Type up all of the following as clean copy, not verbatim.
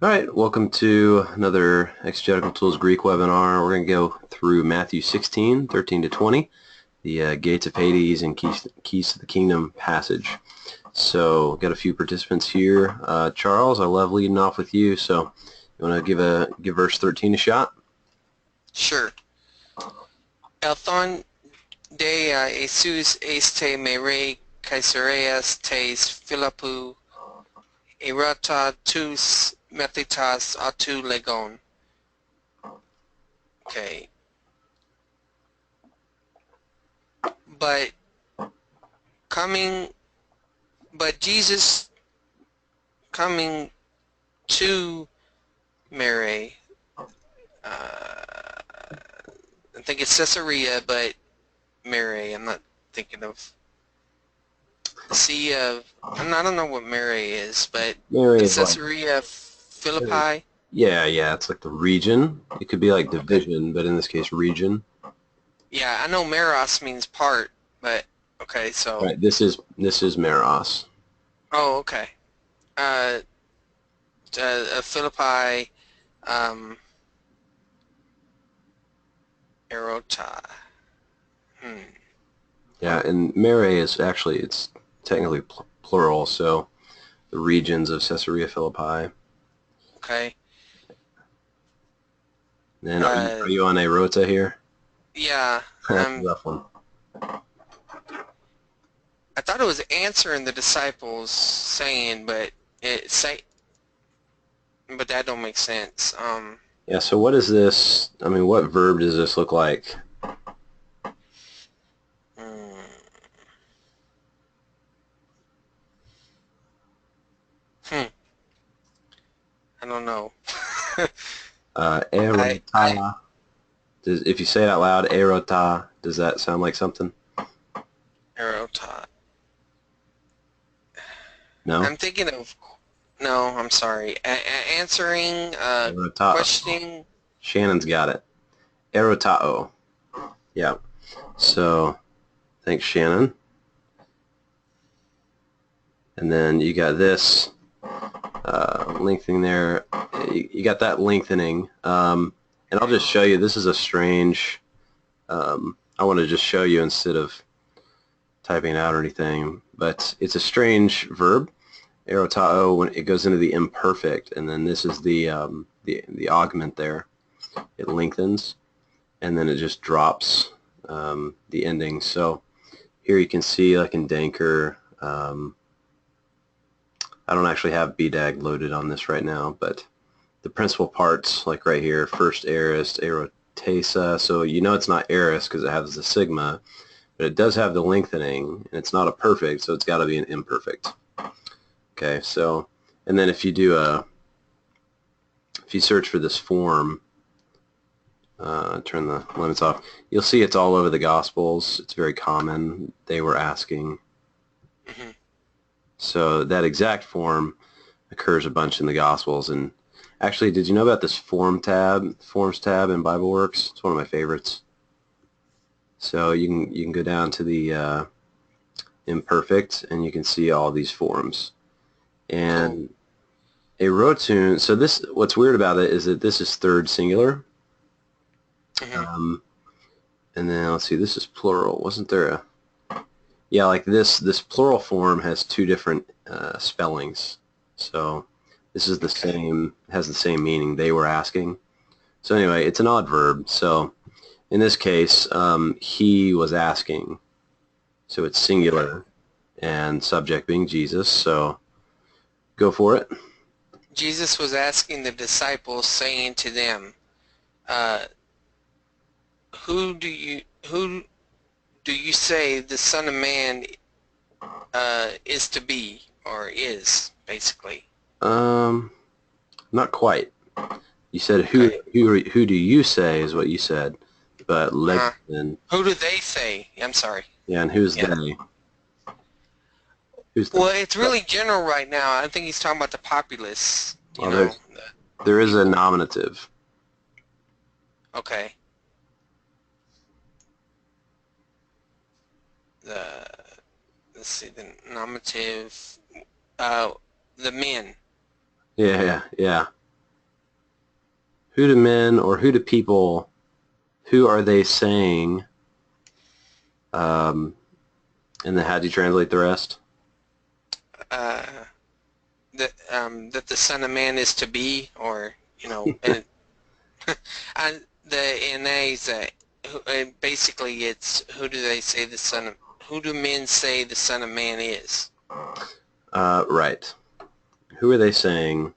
All right, welcome to another Exegetical Tools Greek webinar. We're going to go through Matthew 16, 13 to 20, the gates of Hades and keys to the kingdom passage. So got a few participants here. Charles, I love leading off with you. So you want to give verse 13 a shot? Sure. Elthon de Jesus este mere Caesareas tes Philippou erata tus methitas atu legon. Okay. But coming, but Jesus coming to Mary, I think it's Caesarea, but Mary, I'm not thinking of the Sea of, I don't know what Mary is, but Mary is like, Caesarea Philippi. yeah, it's like the region. It could be like Okay. division, but in this case, region. Yeah, I know Meros means part, but okay, so Right. This is Meros. oh, okay. Uh, Philippi, um, Erota. Hmm. Yeah, and Mary is actually it's technically plural, so the regions of Caesarea Philippi. Okay. Then are you Uh, are you on a rota here? yeah. That's a rough one. I thought it was answering the disciples saying, but it say, but that don't make sense. Yeah, so what is this? I mean, what verb does this look like? Hmm. Hmm. I don't know. I Erota. If you say it out loud, erota, does that sound like something? Erota. No? I'm thinking of, no, I'm sorry. Answering, Erotao. questioning. Shannon's got it. Erotao. Yeah. So, thanks, Shannon. And then you got this lengthening there. You got that lengthening. And I'll just show you. This is a strange. I want to just show you instead of typing it out or anything. But it's a strange verb. Erotao, when it goes into the imperfect, and then this is the augment there. It lengthens, and then it just drops the ending. So here you can see, like in Danker, I don't actually have BDAG loaded on this right now, but the principal parts, like right here, first aorist, aortesa, so you know it's not aorist because it has the sigma, but it does have the lengthening, and it's not a perfect, so it's got to be an imperfect. Okay, so, and then if you search for this form, turn the limits off, you'll see it's all over the Gospels. It's very common. They were asking. Mhm. So that exact form occurs a bunch in the Gospels. And actually, did you know about this Forms tab in BibleWorks? It's one of my favorites. So you can go down to the imperfect, and you can see all these forms. Cool. And a rotune. So this, what's weird about it is that this is third singular. Mhm. Um, and then let's see, this is plural. Wasn't there a? Yeah, like this plural form has two different spellings. So this is the Okay. same, has the same meaning. They were asking. So anyway, it's an odd verb. So in this case, he was asking. So it's Okay. singular and subject being Jesus. So go for it. Jesus was asking the disciples, saying to them, uh, who do you say the Son of Man is to be, or is basically? Um, Not quite. You said Okay. who do you say is what you said, but Uh, Legston, who do they say? I'm sorry. yeah, and who's Yeah. they? Who's the? Well, it's really general right now. I think he's talking about the populace. You Well, know, there the is a people. nominative. Okay. The let's see the nominative. Uh, the men. Yeah, yeah. Who do men or who do people, who are they saying, um, and then how do you translate the rest? Uh, that the Son of Man is to be, or and the NA's basically it's who do men say the Son of Man is? Right. Who are they saying?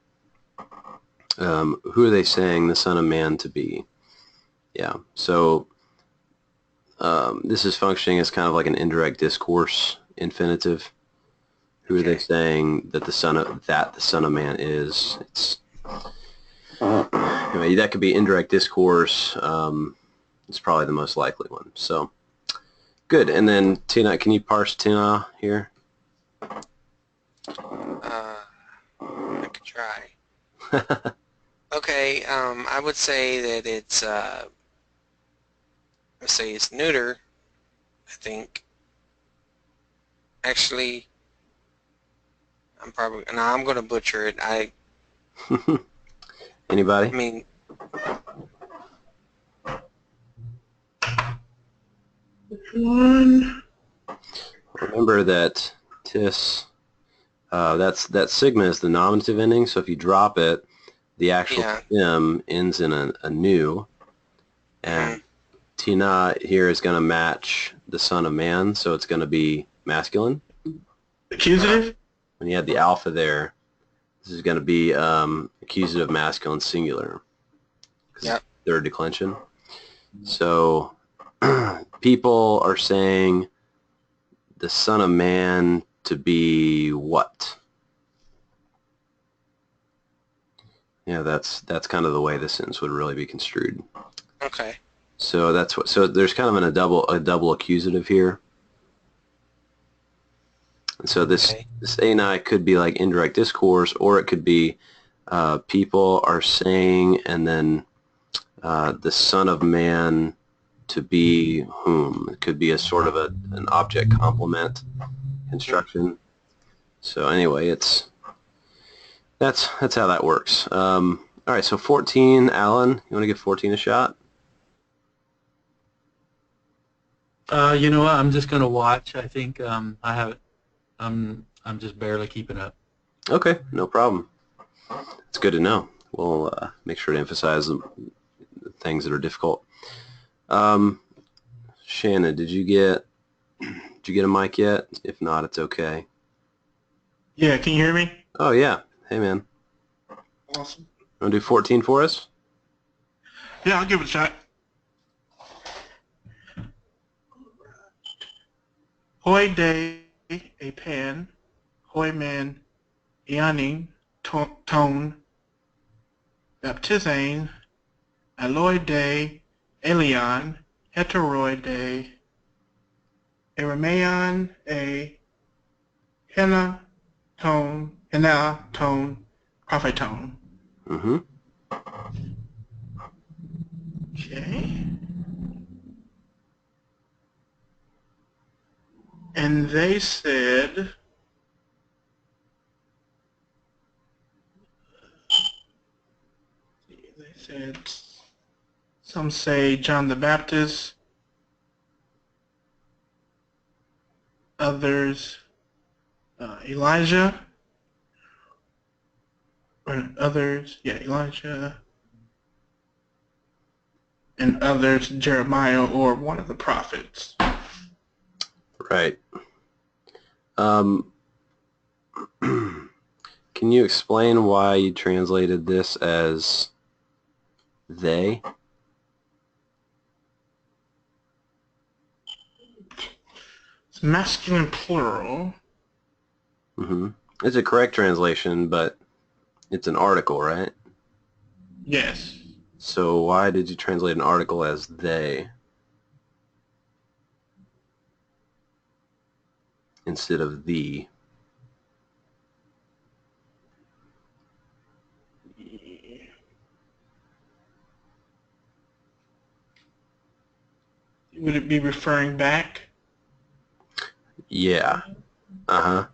Who are they saying the Son of Man to be? Yeah. So this is functioning as kind of like an indirect discourse infinitive. Who are they Okay. saying that the Son of Man is? It's anyway, that could be indirect discourse. It's probably the most likely one. So good. And then Tina, can you parse Tina here? Uh, I could try. Okay. I would say that let's say it's neuter. I think. Actually, I'm gonna butcher it. Anybody? I mean, One. Remember that tis. That sigma is the nominative ending. So if you drop it, the actual yeah. stem ends in a new, Hmm. and Tina here is going to match the Son of Man, so it's going to be masculine. Uh-huh. Accusative? When you had the alpha there, this is going to be accusative masculine singular because it's Yep. third declension. So people are saying the Son of Man to be what? Yeah, that's kind of the way this sentence would really be construed. Okay. So that's what. So there's kind of a double accusative here. And so Okay. this ani could be like indirect discourse, or it could be people are saying, and then the Son of Man to be whom. It could be a sort of an object complement Hmm. construction. So anyway, that's how that works. All right, so 14, Alan, you want to give 14 a shot? You know what? I'm just gonna watch. I think I have. I'm just barely keeping up. Okay, no problem. It's good to know. We'll make sure to emphasize the things that are difficult. Um, Shannon, did you get a mic yet? If not, it's okay. Yeah, can you hear me? Oh yeah. Hey man, Awesome. want to do 14 for us? Yeah, I'll give it a shot. Hoi day, a pan. Hoi man, eoning, tone, baptizane, alloy day, elion, heteroi day, eremaion, a henna tone, prophetone. Mm-hmm. Okay. And they said, they said, some say John the Baptist, others Elijah, or others, yeah, Elijah, and others Jeremiah or one of the prophets. Right. Um, can you explain why you translated this as they? It's masculine plural. Mm-hmm. It's a correct translation, but it's an article, right? Yes. So why did you translate an article as they instead of the? Would it be referring back? Yeah. Uh-huh.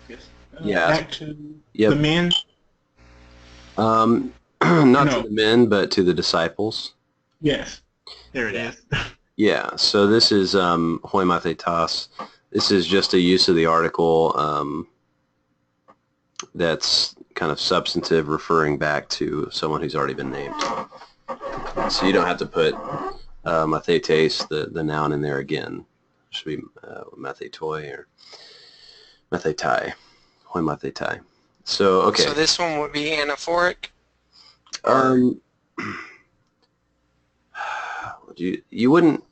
Yes. Yeah. Back to the Yep. men? Um, not to No. the men, but to the disciples. Yes. There it Yeah. is. Yeah, so this is hoi mathetas. This is just a use of the article that's kind of substantive, referring back to someone who's already been named. So you don't have to put mathetes, the noun, in there again. It should be mathetoi or mathetai, hoi mathetai. So, okay. So this one would be anaphoric? Or Um, you wouldn't,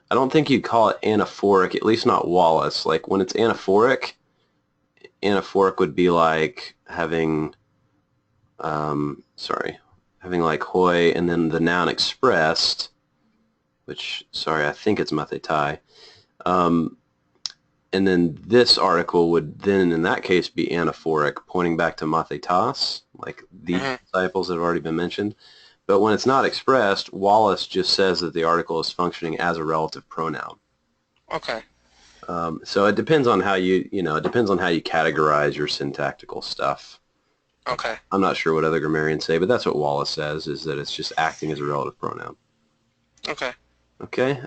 I don't think you'd call it anaphoric, at least not Wallace. Like when it's anaphoric would be like having, having like hoi and then the noun expressed, which, sorry, I think it's mathetai. And then this article would then, in that case, be anaphoric, pointing back to mathetas, like the disciples that have already been mentioned. But when it's not expressed, Wallace just says that the article is functioning as a relative pronoun. okay. So it depends on how it depends on how you categorize your syntactical stuff. Okay. I'm not sure what other grammarians say, but that's what Wallace says, is that it's just acting as a relative pronoun. Okay. Okay.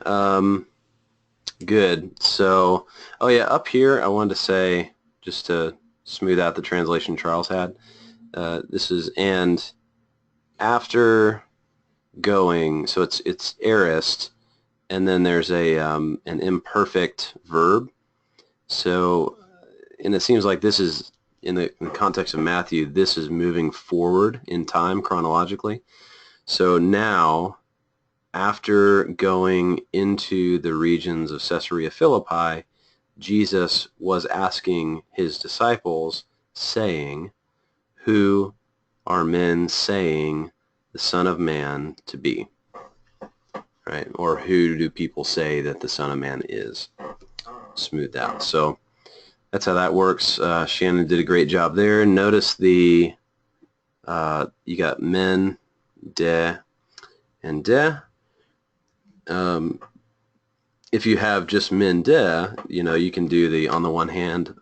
Good. So, oh yeah, up here I wanted to say, just to smooth out the translation Charles had, this is and after going, so it's aorist, and then there's an imperfect verb. So, and it seems like this is, in the context of Matthew, this is moving forward in time chronologically. So now, after going into the regions of Caesarea Philippi, Jesus was asking his disciples, saying, "Who are men saying the Son of Man to be?" Right? Or who do people say that the Son of Man is? Smoothed out. So that's how that works. Shannon did a great job there. Notice you got men, de, and de. If you have just men de, you can do the on the one hand,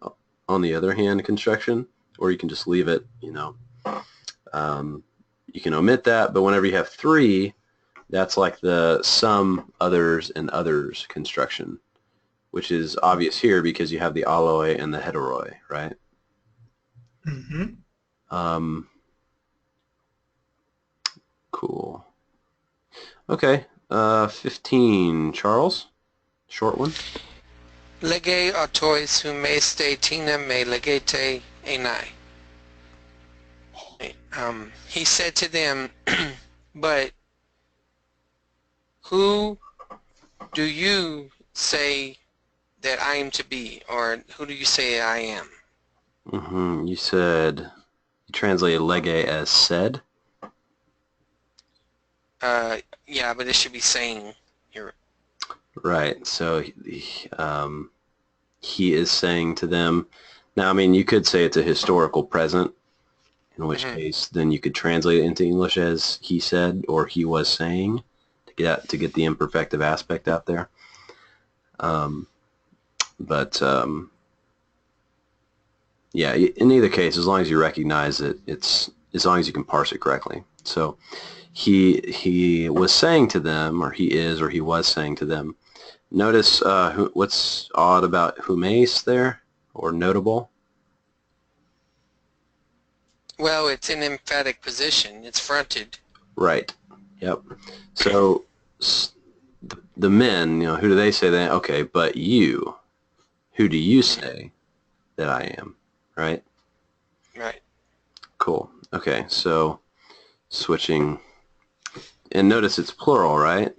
on the other hand construction, or you can just leave it, you can omit that, but whenever you have three, that's like the some, others, and others construction, which is obvious here because you have the aloi and the heteroi, right? Mm-hmm. Cool. Okay, 15, Charles, short one. Lege autois humeste tina me legete enai. He said to them, but who do you say that I am to be? Or who do you say I am? You said, you translated lege as said. Yeah, but it should be saying here. Right. So he is saying to them. Now, I mean, you could say it's a historical present, in which case then you could translate it into English as he said or he was saying to get the imperfective aspect out there. Yeah, in either case, as long as you recognize it, as long as you can parse it correctly. So he was saying to them, or he is, or he was saying to them. Notice what's odd about humes there, or notable? Well, it's an emphatic position. It's fronted. Right. Yep. So the men, who do they say that? Okay, but you, who do you say that I am? Right? Right. Cool. Okay, so switching, and notice it's plural, right?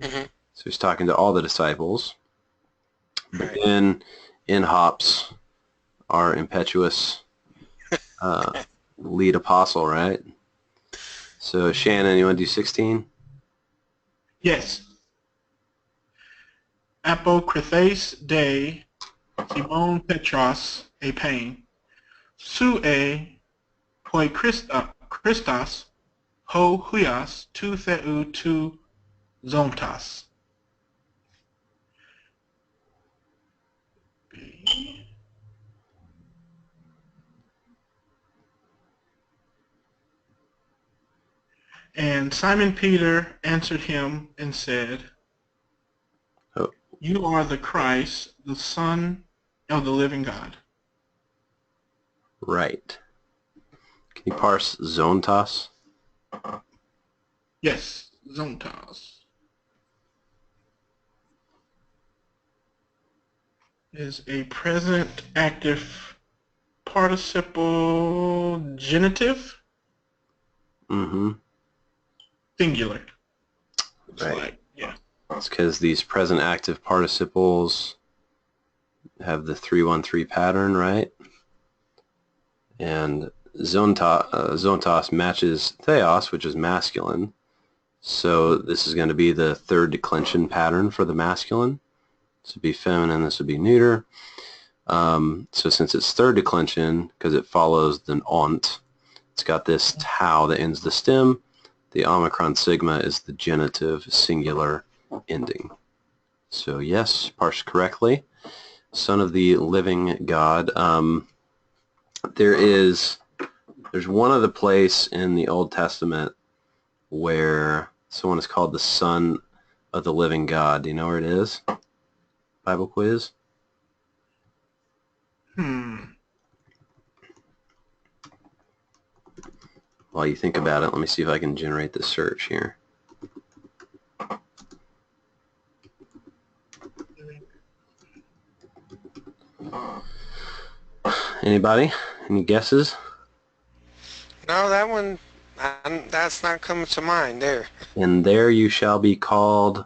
So he's talking to all the disciples. But Right. then in hops our impetuous lead apostle, right? So Shannon, you want to do 16? Yes. Apokrythes de Simon Petros epain, sue poi Christos ho huios tu theu tu zontas. And Simon Peter answered him and said, Oh, You are the Christ, the Son of the living God. right. Can you parse zontos? Yes, zontos is a present active participle genitive Mm-hmm. singular. It's Right. like, yeah. It's because these present active participles have the 3-1-3 pattern, right? And zontos matches theos, which is masculine. So this is going to be the third declension pattern for the masculine. This would be feminine, this would be neuter. So since it's third declension, because it follows the ont, it's got this tau that ends the stem. The omicron sigma is the genitive singular ending. So yes, parsed correctly. Son of the living God. There's one other place in the Old Testament where someone is called the Son of the living God. Do you know where it is? Bible quiz? While you think about it, let me see if I can generate the search here. Anybody? Any guesses? No, that one, that's not coming to mind there. And there you shall be called.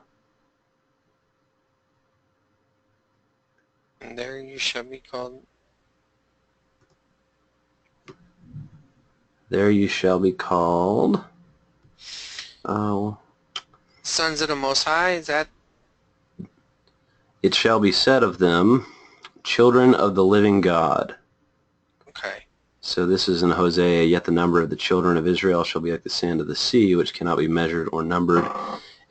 And there you shall be called. There you shall be called. Oh. Sons of the Most High, is that? It shall be said of them, children of the living God. Okay. So this is in Hosea, yet the number of the children of Israel shall be like the sand of the sea, which cannot be measured or numbered.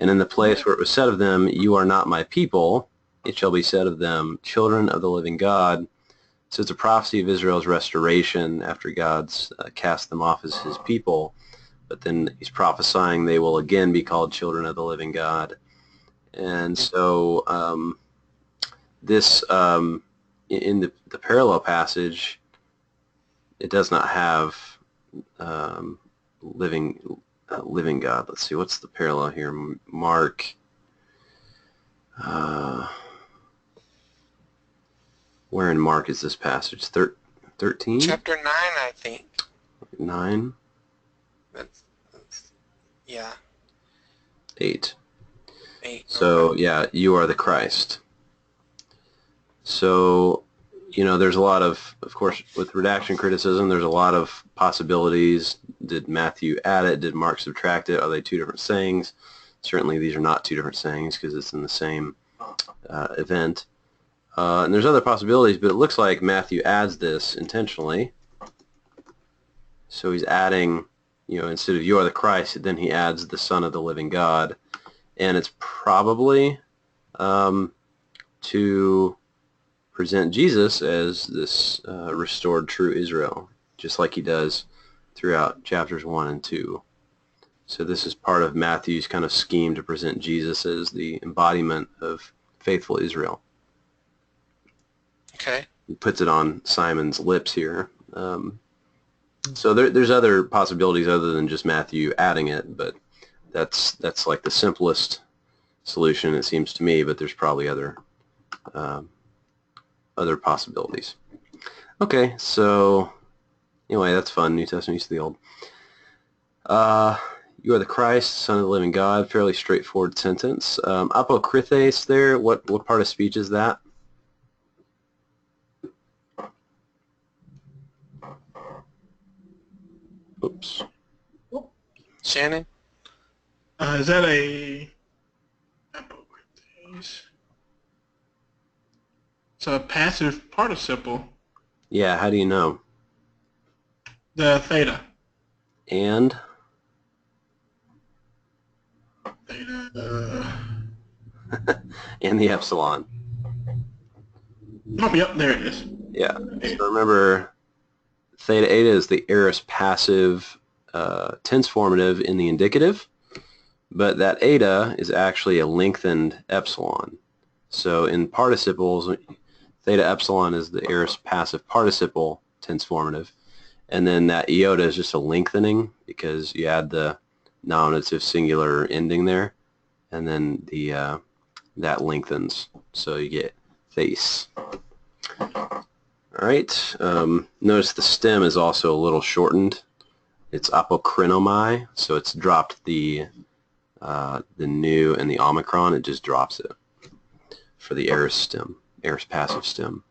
And in the place where it was said of them, you are not my people, it shall be said of them, children of the living God. So it's a prophecy of Israel's restoration after God's cast them off as his people. But then he's prophesying they will again be called children of the living God. And so this, in the parallel passage, it does not have living God. Let's see, what's the parallel here? Mark. Where in Mark is this passage? 13? Chapter 9, I think. 9? That's yeah. 8. 8. So, Okay. yeah, you are the Christ. So, there's a lot of course, with redaction criticism, there's a lot of possibilities. Did Matthew add it? Did Mark subtract it? Are they two different sayings? Certainly these are not two different sayings because it's in the same event. And there's other possibilities, but it looks like Matthew adds this intentionally. So he's adding, instead of you are the Christ, then he adds the Son of the living God. And it's probably to present Jesus as this restored true Israel, just like he does throughout chapters 1 and 2. So this is part of Matthew's kind of scheme to present Jesus as the embodiment of faithful Israel. Okay. He puts it on Simon's lips here. So there's other possibilities other than just Matthew adding it, but that's like the simplest solution, it seems to me, but there's probably other possibilities. Okay, so anyway, that's fun. New Testament used to the Old. You are the Christ, Son of the living God. Fairly straightforward sentence. Apokrithes there, what part of speech is that? Oops. Shannon? Is that a... It's a passive participle. Yeah, how do you know? The theta. And? Theta. And the epsilon. Oh, yep, there it is. Yeah. So remember, theta eta is the aorist passive tense formative in the indicative, but that eta is actually a lengthened epsilon. So in participles, theta epsilon is the aorist passive participle tense formative, and then that iota is just a lengthening because you add the nominative singular ending there, and then the that lengthens, so you get thais. All right. Notice the stem is also a little shortened. It's apokrinomai, so it's dropped the nu and the omicron. It just drops it for the aorist stem, aorist passive stem.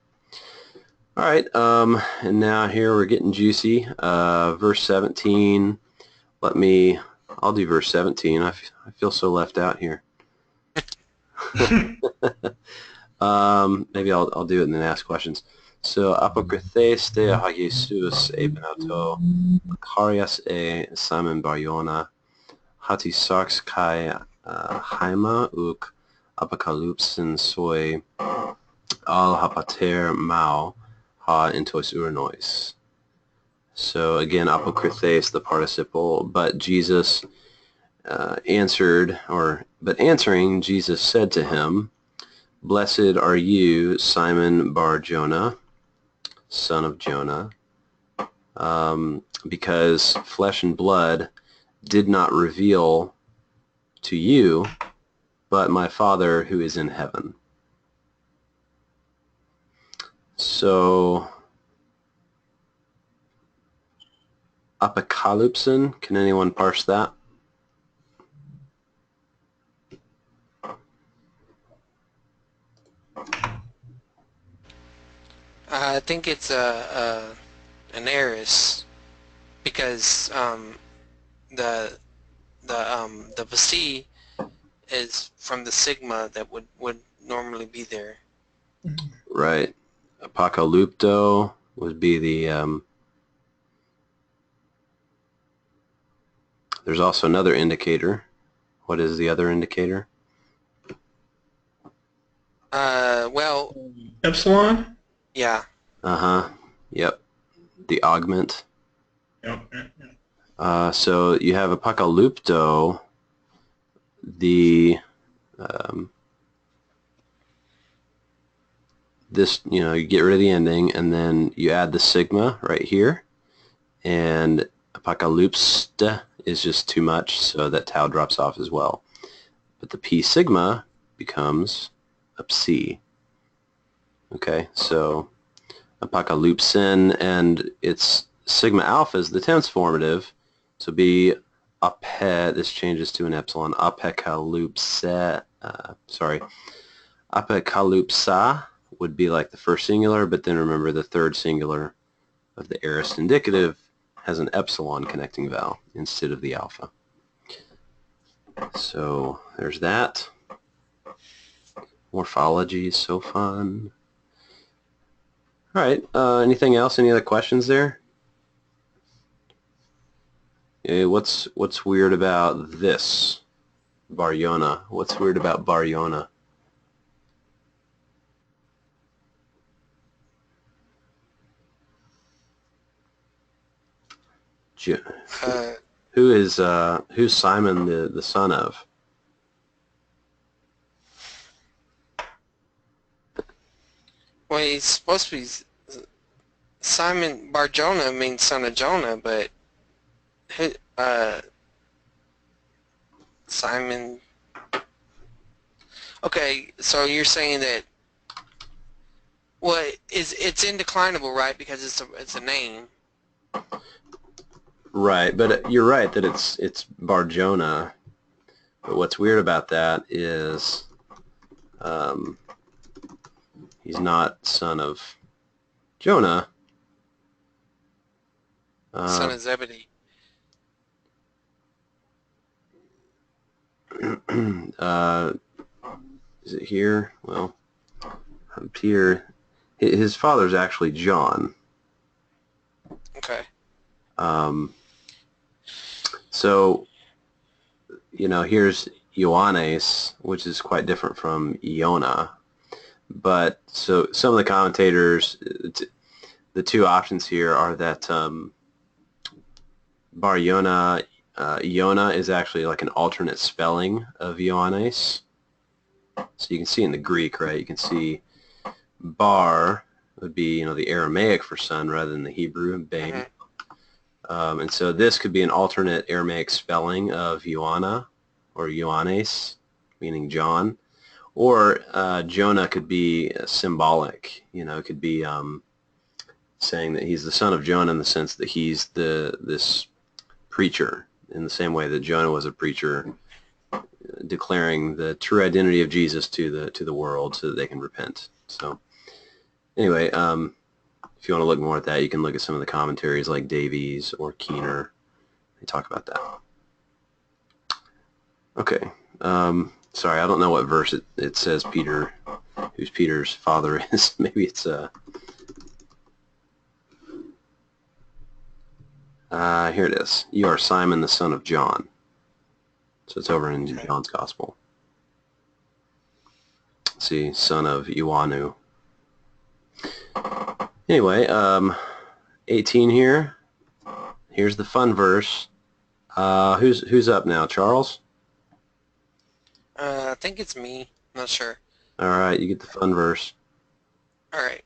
All right. And now here we're getting juicy. Verse 17. I'll do verse 17. I feel so left out here. Maybe I'll do it and then ask questions. So, apokrythes de ha Jesus ebenato, Karias Simon Bar-Yona, hati sarx kai haima uk apokalypsin soi al hapater mau ha entos uranois. So again, apokrythes, the participle, but Jesus answering, Jesus said to him, "Blessed are you, Simon Bar-Jonah, son of Jonah, because flesh and blood did not reveal to you, but my Father who is in heaven." So, apokalypsin, can anyone parse that? I think it's an aorist because the vasi is from the sigma that would normally be there. Right. Apocalypto would be the, there's also another indicator. What is the other indicator? Well, Epsilon? yeah. Uh-huh. Yep. The augment. Yep. So you have apocalypto, the, this, you get rid of the ending, and then you add the sigma right here, and apocalypste is just too much, so that tau drops off as well. But the p sigma becomes a psi. Okay, so apocalypsin, and its sigma alpha is the tense formative, so be ape, this changes to an epsilon, apocalypse, apocalypsa would be like the first singular, but then remember the third singular of the aorist indicative has an epsilon connecting vowel instead of the alpha. So there's that. Morphology is so fun. All right. Anything else? Any other questions there? What's weird about this? Bar-Yona. What's weird about Bar-Yona? Who's Simon the son of? Well, he's supposed to be Simon Bar-Jonah means son of Jonah, but Simon. Okay, so you're saying that it's indeclinable, right? Because it's a name. Right, but you're right that it's Bar-Jonah. But what's weird about that is he's not son of Jonah. Son of Zebedee. Is it here? Well, up here. His father's actually John. Okay. So, here's Ioannes, which is quite different from Iona. But so some of the commentators, the two options here are that Bar Yona, Yona is actually like an alternate spelling of Ioannes. So you can see in the Greek, right? You can see bar would be, the Aramaic for son rather than the Hebrew babe. And so this could be an alternate Aramaic spelling of Ioanna or Ioannes, meaning John. Or Jonah could be symbolic. It could be saying that he's the son of Jonah in the sense that he's this preacher in the same way that Jonah was a preacher, declaring the true identity of Jesus to the world so that they can repent. So anyway, if you want to look more at that, you can look at some of the commentaries like Davies or Keener. They talk about that. Okay. Sorry, I don't know what verse it says Peter, who's Peter's father is. Maybe it's here it is. You are Simon the son of John. So it's over in John's Gospel. Let's see, son of Ioannu. Anyway, 18 here. Here's the fun verse. Who's up now? Charles? I think it's me. Not sure. All right, you get the fun verse. All right.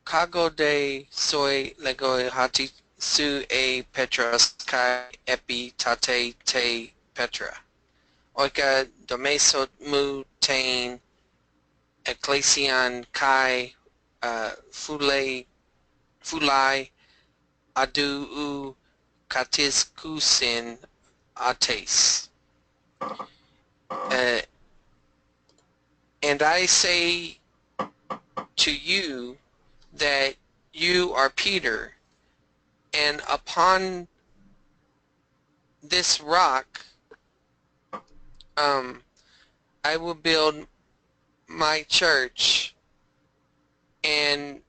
Kago de soy lego hati su e petros kai epi tate te petra. Oika domeso mu tain ecclesian kai fulai adu u katis kusin ates. And I say to you that you are Peter, and upon this rock I will build my church, and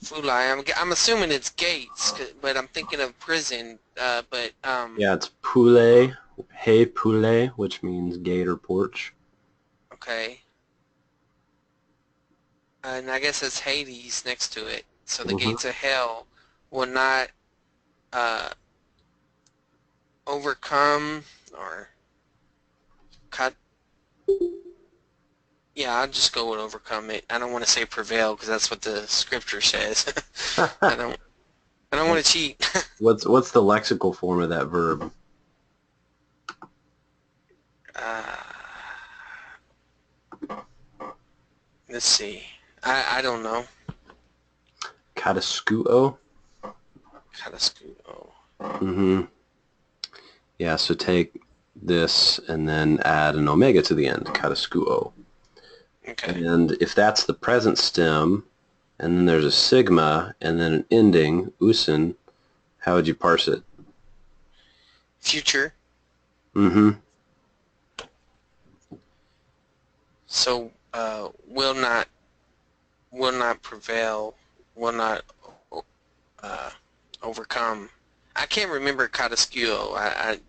Fulai, I'm assuming it's gates, but I'm thinking of prison, Yeah, it's Pule, Hey Pule, which means gate or porch. okay. And I guess it's Hades next to it, so the gates of hell will not overcome or cut. Yeah, I'll just go with overcome it. I don't want to say prevail because that's what the scripture says. I don't want to cheat. What's the lexical form of that verb? Let's see. I don't know. Kataskuo? Kataskuo. Mm-hmm. Yeah, so take this and then add an omega to the end, kataskuo. Okay. And if that's the present stem, and then there's a sigma, and then an ending, usin, how would you parse it? Future. Mm-hmm. So will not prevail, will not overcome. I can't remember kataskuo. I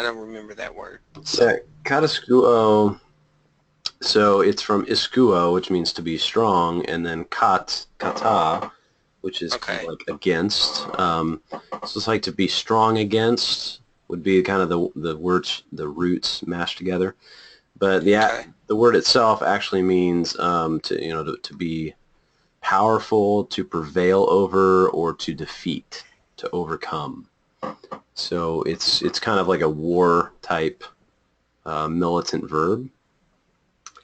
don't remember that word. So. Yeah, kataskuo. So it's from iskuo, which means to be strong, and then kata, which is kind of like against. So it's like to be strong against would be kind of the words, the roots mashed together. But the word itself actually means to be powerful, to prevail over, or to defeat, to overcome. So it's kind of like a war type militant verb.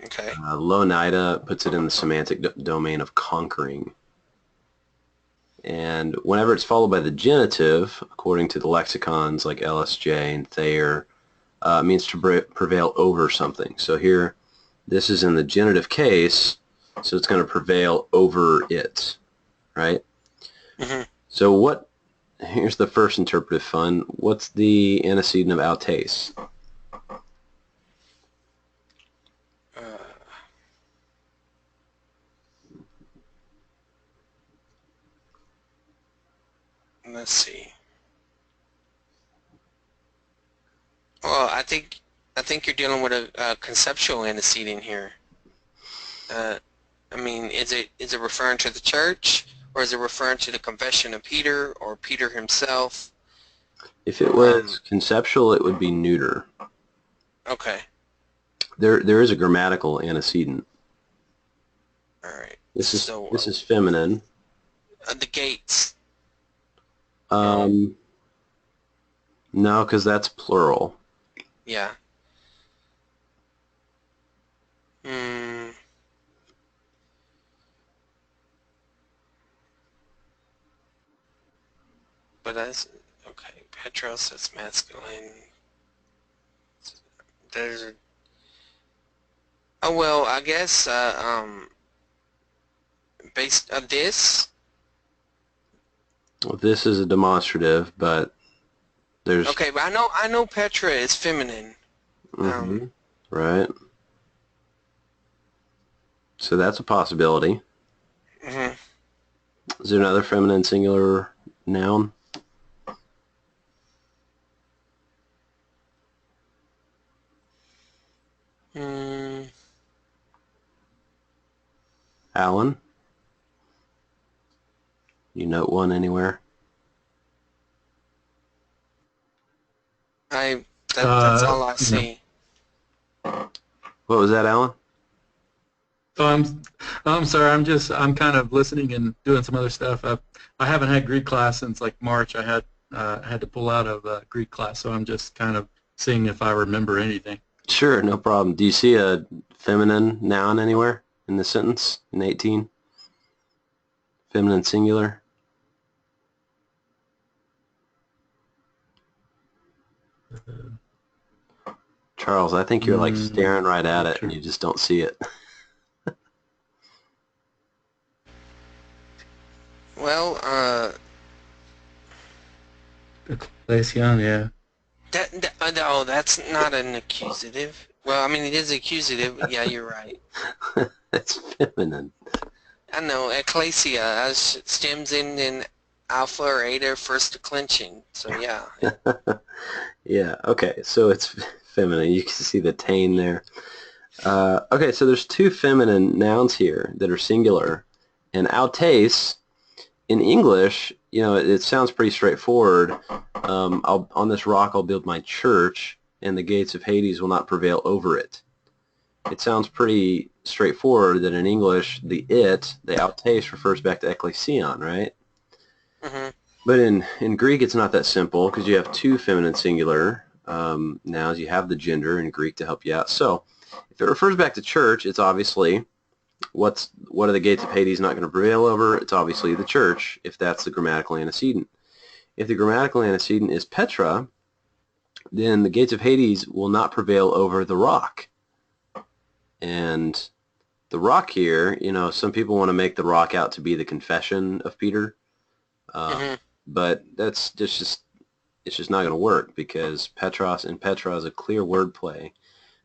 Okay. Louw-Nida puts it in the semantic domain of conquering. And whenever it's followed by the genitive, according to the lexicons like LSJ and Thayer, it means to prevail over something. So here, this is in the genitive case, so it's going to prevail over it, right? Mm-hmm. So here's the first interpretive fun. What's the antecedent of autes? Let's see. Well, I think you're dealing with a conceptual antecedent here. I mean, is it referring to the church, Or is it referring to the confession of Peter or Peter himself? If it was conceptual, it would be neuter. Okay. There is a grammatical antecedent. All right. This So is feminine. the gates. No, because that's plural. Yeah. Hmm. But that's okay. Petros, that's masculine. There's. Oh well, I guess based on this. Well, this is a demonstrative, but there's Okay, but I know Petra is feminine. right. So that's a possibility. Mhm. Is there another feminine singular noun? Hmm. Alan? You note one anywhere? That's all I No. see. What was that, Alan? So I'm sorry. I'm kind of listening and doing some other stuff. I haven't had Greek class since like March. I had to pull out of Greek class, so I'm just kind of seeing if I remember anything. Sure, no problem. Do you see a feminine noun anywhere in the sentence in 18? Feminine singular? Charles, I think you're like staring right at it and you just don't see it. Well, Ecclesion, yeah. oh, that's not an accusative. Well, I mean, it is accusative, but yeah, you're right. It's feminine. I know, ecclesia stems in alpha or eta first declension. So yeah. Yeah, okay, so it's feminine. You can see the tane there. Okay, so there's two feminine nouns here that are singular. And autes, in English, you know, it sounds pretty straightforward. On this rock I'll build my church, and the gates of Hades will not prevail over it. It sounds pretty straightforward that in English, the autes, refers back to ekklesion, right? Hmm. But in Greek, it's not that simple because you have two feminine singular nouns. You have the gender in Greek to help you out. So if it refers back to church, it's obviously what are the gates of Hades not going to prevail over? It's obviously the church, if that's the grammatical antecedent. If the grammatical antecedent is Petra, then the gates of Hades will not prevail over the rock. And the rock here, you know, some people want to make the rock out to be the confession of Peter, Hmm. but that's just it's just not going to work because Petros and Petra is a clear wordplay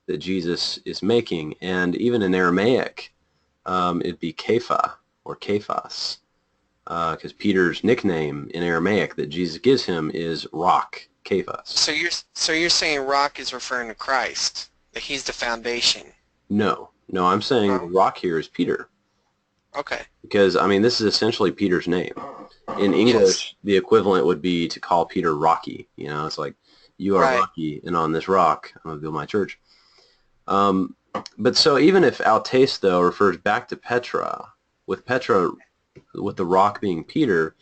that Jesus is making, and even in Aramaic, it'd be Kepha or Kephas, because Peter's nickname in Aramaic that Jesus gives him is Rock, Kephas. So you're saying rock is referring to Christ, that he's the foundation. No, I'm saying the Oh, rock here is Peter, okay. because I mean this is essentially Peter's name. In Yes. English, the equivalent would be to call Peter Rocky. You know, it's like you are Right. Rocky, and on this rock I'm gonna build my church. But so even if autes though refers back to Petra, with the rock being Peter,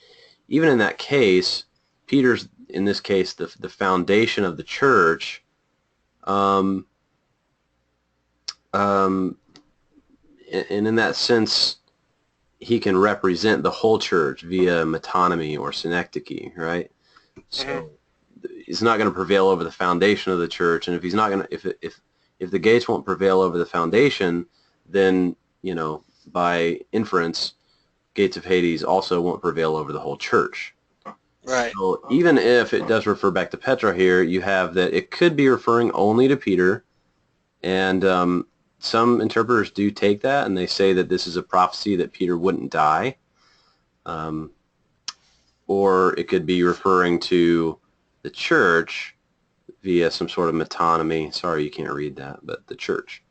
even in that case, Peter's in this case the foundation of the church. Um, um, and in that sense, he can represent the whole church via metonymy or synecdoche, right? Hmm. So he's not going to prevail over the foundation of the church, and if he's not going to, if the gates won't prevail over the foundation, then you know by inference, gates of Hades also won't prevail over the whole church. Right. So even if it does refer back to Petra here, you have that it could be referring only to Peter, and some interpreters do take that, and they say that this is a prophecy that Peter wouldn't die, um, or it could be referring to the church via some sort of metonymy. Sorry, you can't read that, but the church.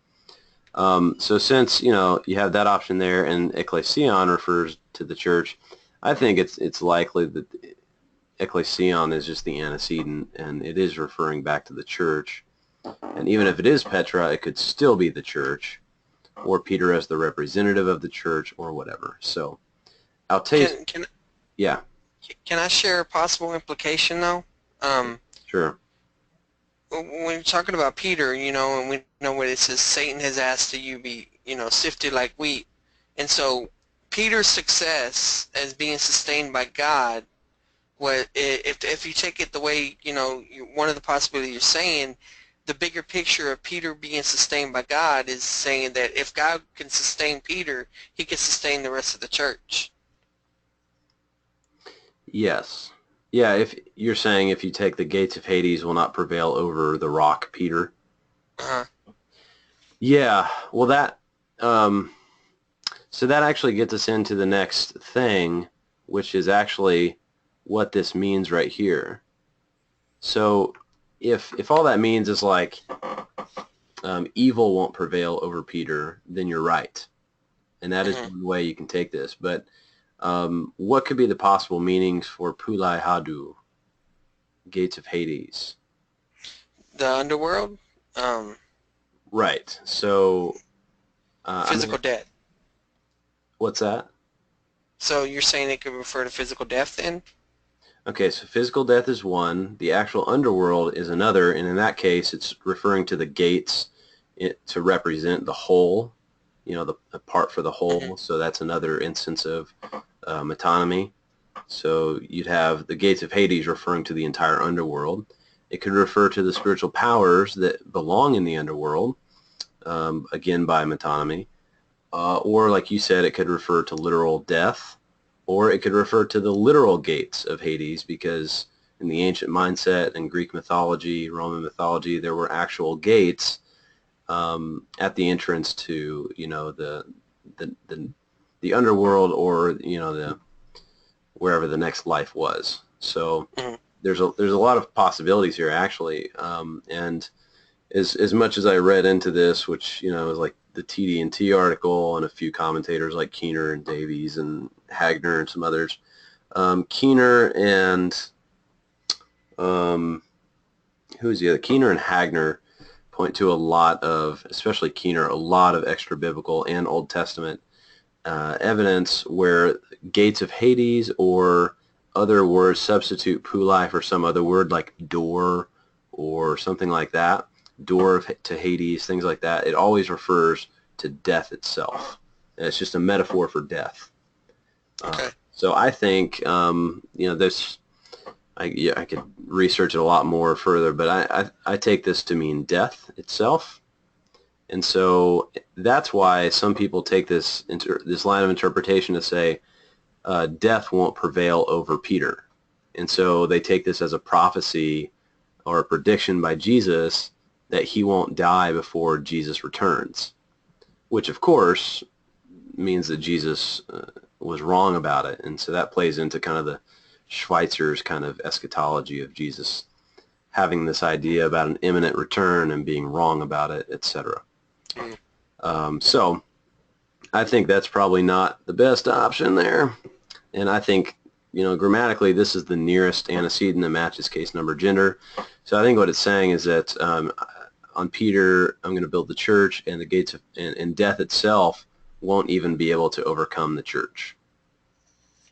So since, you know, you have that option there and ecclesion refers to the church, I think it's likely that Ecclesion is just the antecedent, and it is referring back to the church. And even if it is Petra, it could still be the church, or Peter as the representative of the church, or whatever. So I'll tell you, Can yeah, can I share a possible implication though? sure. When you're talking about Peter, and we know what it says, Satan has asked that you be, sifted like wheat. And so Peter's success as being sustained by God, if you take it the way, one of the possibilities you're saying, the bigger picture of Peter being sustained by God is saying that if God can sustain Peter, he can sustain the rest of the church. Yes. Yeah, if you're saying if you take the gates of Hades will not prevail over the rock, Peter. Uh-huh. Yeah, well um, so that actually gets us into the next thing, which is actually what this means right here. So if all that means is like evil won't prevail over Peter, then you're right. And that is one way you can take this. But what could be the possible meanings for Pulai Hadu, gates of Hades? The underworld, Right. So, physical death. what's that? So you're saying it could refer to physical death then? Okay, so physical death is one. The actual underworld is another. And in that case, it's referring to the gates to represent the whole, the part for the whole. So that's another instance of metonymy. So you'd have the gates of Hades referring to the entire underworld. It could refer to the spiritual powers that belong in the underworld, again by metonymy. Or like you said, it could refer to literal death, or it could refer to the literal gates of Hades, because in the ancient mindset and Greek mythology, Roman mythology, there were actual gates at the entrance to, the underworld, or the wherever the next life was. So there's a lot of possibilities here actually, and as much as I read into this, which is like the TD&T article and a few commentators like Keener and Davies and Hagner and some others, Keener and who's the other? Keener and Hagner point to a lot of, especially Keener, a lot of extra biblical and Old Testament evidence where gates of Hades or other words substitute Pulai for some other word like door or something like that, door to Hades, things like that. It always refers to death itself. And it's just a metaphor for death. Okay. So I think, this, I could research it a lot more further, but I take this to mean death itself. And so that's why some people take this line of interpretation to say death won't prevail over Peter. And so they take this as a prophecy or a prediction by Jesus that he won't die before Jesus returns, which of course means that Jesus was wrong about it. And so that plays into kind of the Schweitzer's kind of eschatology of Jesus having this idea about an imminent return and being wrong about it, etc. So I think that's probably not the best option there. And I think, grammatically, this is the nearest antecedent that matches case number gender. So I think what it's saying is that on Peter, I'm going to build the church, and the gates of and death itself won't even be able to overcome the church.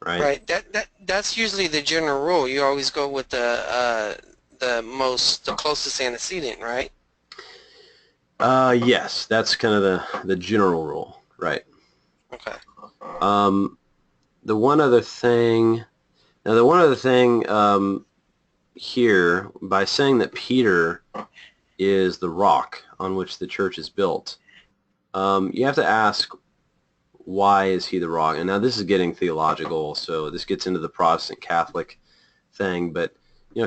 Right? Right. That's usually the general rule. You always go with the closest antecedent, right? Yes, that's kind of the general rule, right? Okay. The one other thing here, by saying that Peter is the rock on which the church is built, you have to ask, why is he the rock? And now this is getting theological, so this gets into the Protestant Catholic thing, but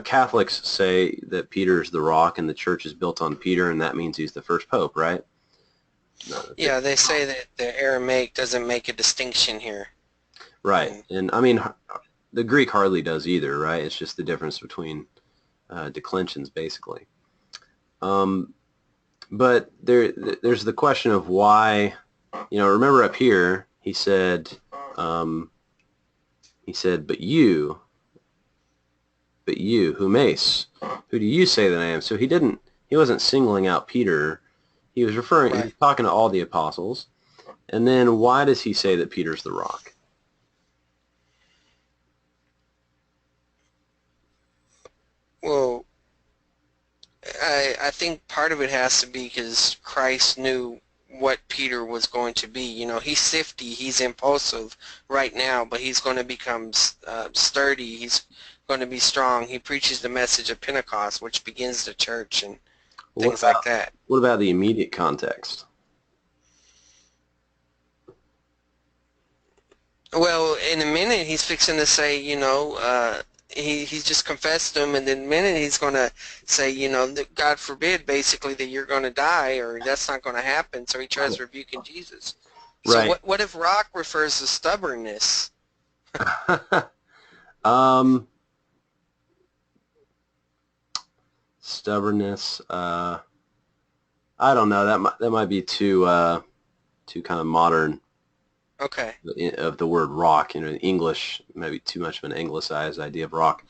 Catholics say that Peter is the rock and the church is built on Peter, and that means he's the first pope, right? Yeah, they say that the Aramaic doesn't make a distinction here. Right, and I mean, the Greek hardly does either, right? It's just the difference between declensions, basically. But there's the question of why, remember up here, he said, he said, but you, who mace, who do you say that I am? So he wasn't singling out Peter. He was Right. talking to all the apostles. And then why does he say that Peter's the rock? Well, I think part of it has to be because Christ knew what Peter was going to be. You know, he's sifty, he's impulsive right now, but he's going to become sturdy. He's going to be strong. He preaches the message of Pentecost, which begins the church and Well, things like that. what about the immediate context? Well, in a minute he's fixing to say, he's just confessed him, and in a minute he's going to say, that God forbid, basically, that you're going to die, or that's not going to happen. So he tries rebuking Jesus. So Right. what if rock refers to stubbornness? Stubbornness. I don't know. That might be too kind of modern Okay. of the word rock. In English, maybe too much of an anglicized idea of rock.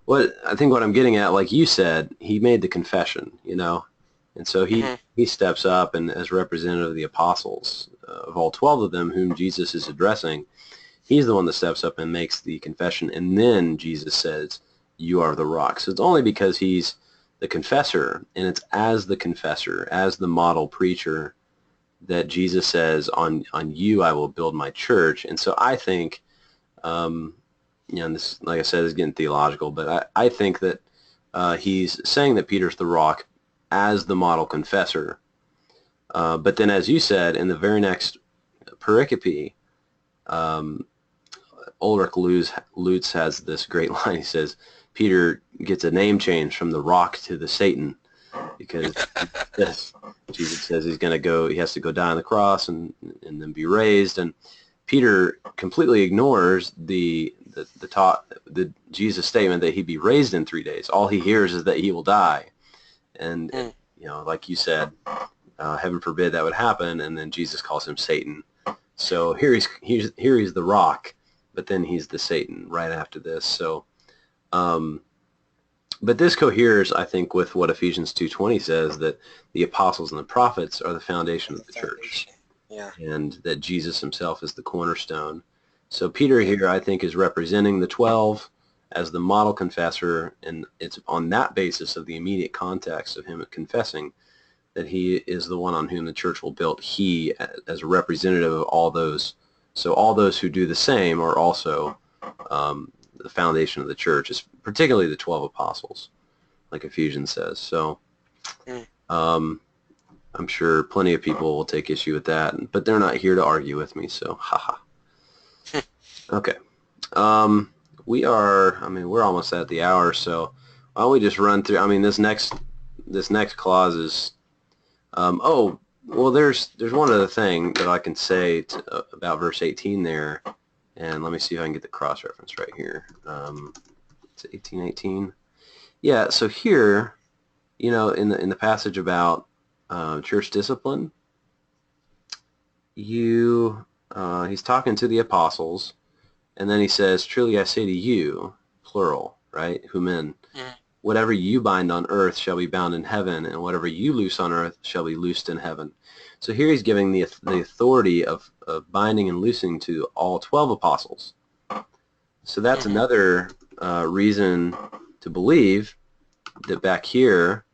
What I'm getting at, like you said, he made the confession, and so he steps up, and as representative of the apostles, of all 12 of them whom Jesus is addressing, he's the one that steps up and makes the confession, and then Jesus says, "You are the rock." So it's only because he's the confessor, and it's as the confessor, as the model preacher, that Jesus says, on you I will build my church. And so I think, and this, like I said, is getting theological, but I think that he's saying that Peter's the rock as the model confessor. But then, as you said, in the very next pericope, Ulrich Lutz has this great line. He says, Peter gets a name change from the rock to the Satan, because Jesus says he's going to go, he has to go die on the cross and then be raised. And Peter completely ignores the Jesus statement that he'd be raised in 3 days. All he hears is that he will die. And, like you said, heaven forbid that would happen. And then Jesus calls him Satan. So here he's the rock, but then he's the Satan right after this. So, but this coheres, I think, with what Ephesians 2:20 says, that the apostles and the prophets are the foundation of the church. Yeah. And that Jesus himself is the cornerstone. So Peter here, I think, is representing the 12 as the model confessor, and it's on that basis of the immediate context of him confessing that he is the one on whom the church will build. He, as a representative of all those, so all those who do the same are also the foundation of the church, is particularly the 12 apostles, like Ephesians says. So I'm sure plenty of people will take issue with that, but they're not here to argue with me, so haha. Okay. We're almost at the hour, so why don't we just run through, this next clause is, there's one other thing that I can say about verse 18 there, and let me see if I can get the cross-reference right here. It's 18:18. Yeah, so here, in the passage about church discipline, he's talking to the apostles, and then he says, "Truly I say to you," plural, right? Human. "Whatever you bind on earth shall be bound in heaven, and whatever you loose on earth shall be loosed in heaven." So here he's giving the authority of binding and loosing to all 12 apostles. So that's another reason to believe that back here,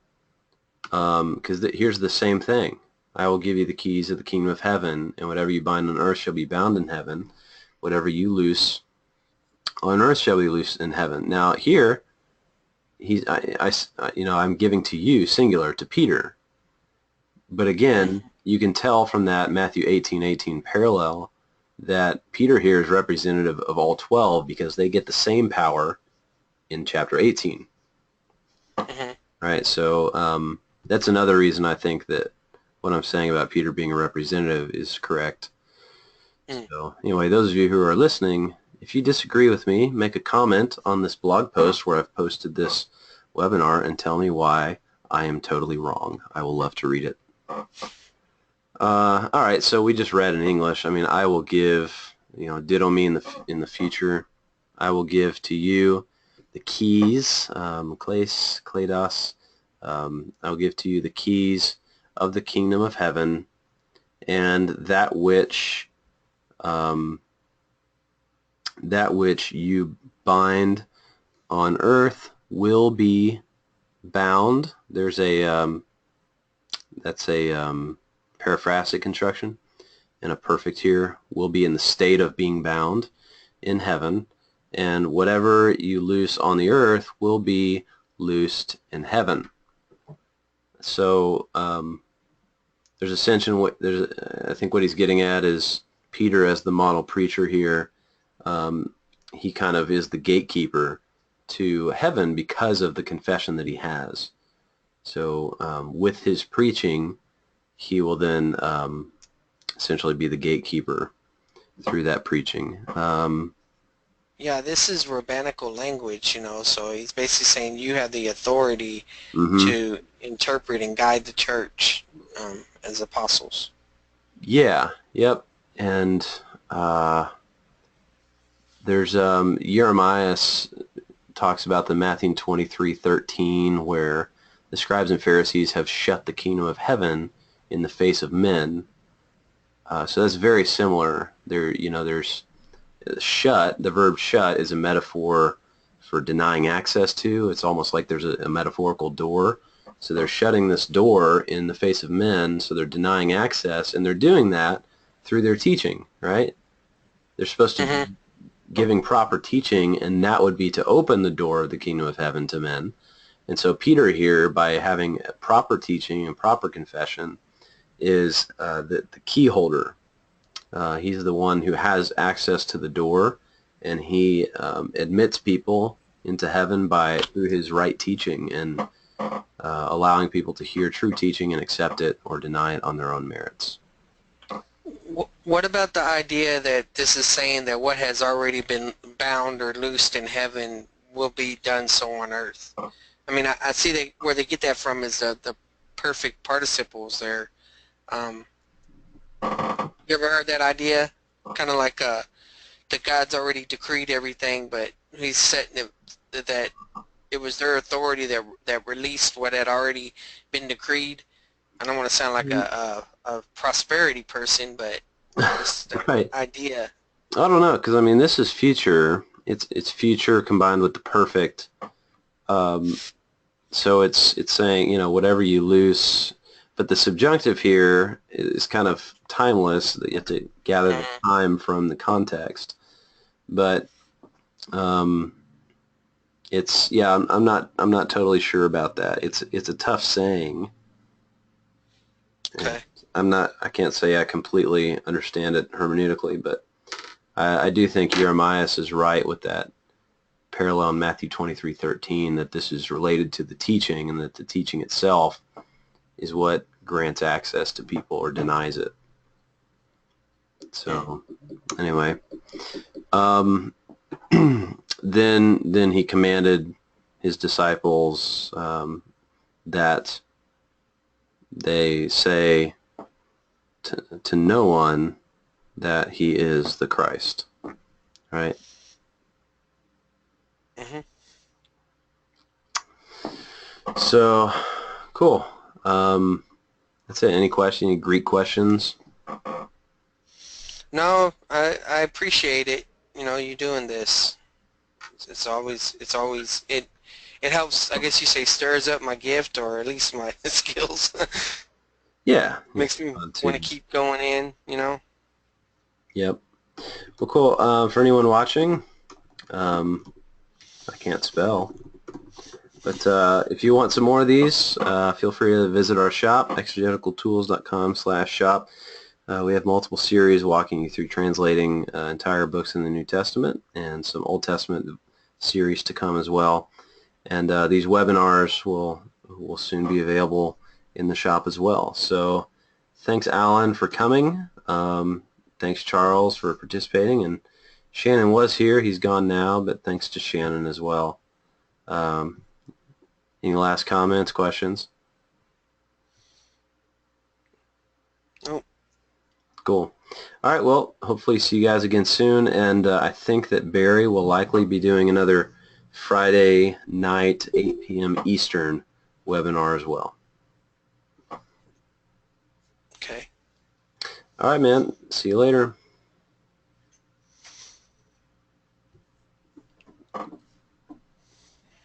because here's the same thing. "I will give you the keys of the kingdom of heaven, and whatever you bind on earth shall be bound in heaven. Whatever you loose on earth shall be loosed in heaven." Now here, I'm giving to you, singular, to Peter. But again, you can tell from that Matthew 18:18 parallel that Peter here is representative of all 12, because they get the same power in chapter 18. Right, so that's another reason I think that what I'm saying about Peter being a representative is correct. So anyway, those of you who are listening, if you disagree with me, make a comment on this blog post where I've posted this webinar and tell me why I am totally wrong. I will love to read it. All right, so we just read in English. I will give, ditto me in the future. I will give to you the keys, kledos. I will give to you the keys of the kingdom of heaven, and that which you bind on earth will be bound. There's that's a paraphrastic construction, and a perfect here will be in the state of being bound in heaven, and whatever you loose on the earth will be loosed in heaven. So there's ascension. I think what he's getting at is Peter as the model preacher here. He kind of is the gatekeeper to heaven because of the confession that he has. So with his preaching, he will then essentially be the gatekeeper through that preaching. Yeah, this is rabbinical language, so he's basically saying you have the authority Mm-hmm. to interpret and guide the church as apostles. Yeah, yep. And there's Jeremiah talks about the Matthew 23:13, where the scribes and Pharisees have shut the kingdom of heaven in the face of men. So that's very similar. There's shut. The verb shut is a metaphor for denying access to. It's almost like there's a metaphorical door. So they're shutting this door in the face of men, so they're denying access, and they're doing that through their teaching, right? They're supposed to be giving proper teaching, and that would be to open the door of the kingdom of heaven to men. And so Peter here, by having proper teaching and proper confession, is the key holder. He's the one who has access to the door, and he admits people into heaven through his right teaching and allowing people to hear true teaching and accept it or deny it on their own merits. What about the idea that this is saying that what has already been bound or loosed in heaven will be done so on earth? I mean, I see where they get that from is the perfect participles there. You ever heard that idea? Kind of like that God's already decreed everything, but he's setting it that it was their authority that released what had already been decreed. I don't want to sound like a prosperity person, but just the Right. idea. I don't know, because I mean, this is future. It's future combined with the perfect. So it's saying, whatever you loose, but the subjunctive here is kind of timeless. You have to gather the time from the context. But I'm not totally sure about that. It's a tough saying. Okay. I can't say I completely understand it hermeneutically, but I do think Jeremiah is right with that parallel in Matthew 23:13, that this is related to the teaching, and that the teaching itself is what grants access to people or denies it. So anyway, then he commanded his disciples that they say to no one that he is the Christ, right? So, cool. That's it. Any Greek questions? No, I appreciate it. You doing this. It helps. I guess you say stirs up my gift, or at least my skills. Yeah. Makes me want to keep going in. Yep. Well, cool. For anyone watching, I can't spell. But if you want some more of these, feel free to visit our shop, exegeticaltools.com/shop. We have multiple series walking you through translating entire books in the New Testament, and some Old Testament series to come as well. And these webinars will soon be available in the shop as well. So thanks, Alan, for coming. Thanks, Charles, for participating. And Shannon was here. He's gone now, but thanks to Shannon as well. Any last comments, questions? Nope. Cool. All right, well, hopefully see you guys again soon, and I think that Barry will likely be doing another Friday night, 8 p.m. Eastern webinar as well. Okay. All right, man. See you later.